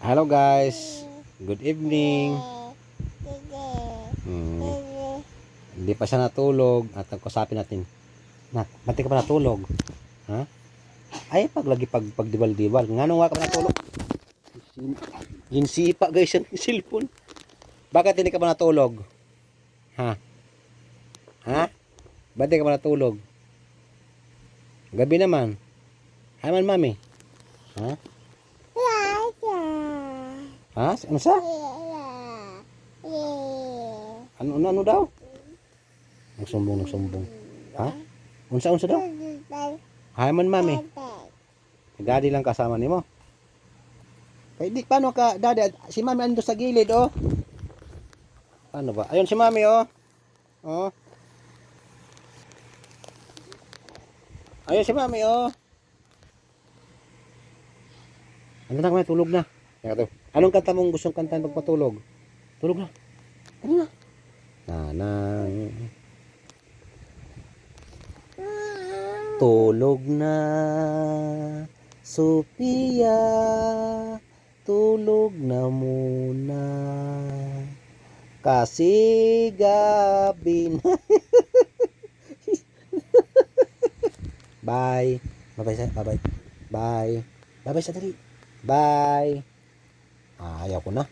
Hello guys, good evening. Hindi pa siya natulog at kusapin natin. Nak, ba't ka pa natulog? Ha? Ay, pagdibal-dibal. Nga nung ka pa natulog? Ginsipa guys yung cellphone. Bakit hindi ka pa natulog? Ha? Ha? Ba't hindi ka pa natulog? Gabi naman. Hi man mami. Ha? Ha? Ano sa? Ano daw? Nagsumbong. Ha? Unsa daw? Hi man mami. Daddy lang kasama nimo. Kay di paano ka daddy? Si mami ando sa gilid oh. Ano ba? Ayun si mami oh. Oh. Ayun si mami oh. Ano na kami tulog na. Teka to. Anong kanta mong gustong kantahan pag patulog? Tulog na. Ano na? Nanang. Tulog na. Sophia. Tulog na muna. Kasi gabi na. Bye. Bye-bye sa bye-bye. Bye. Bye-bye sa dali. Bye. Ayaw ko na.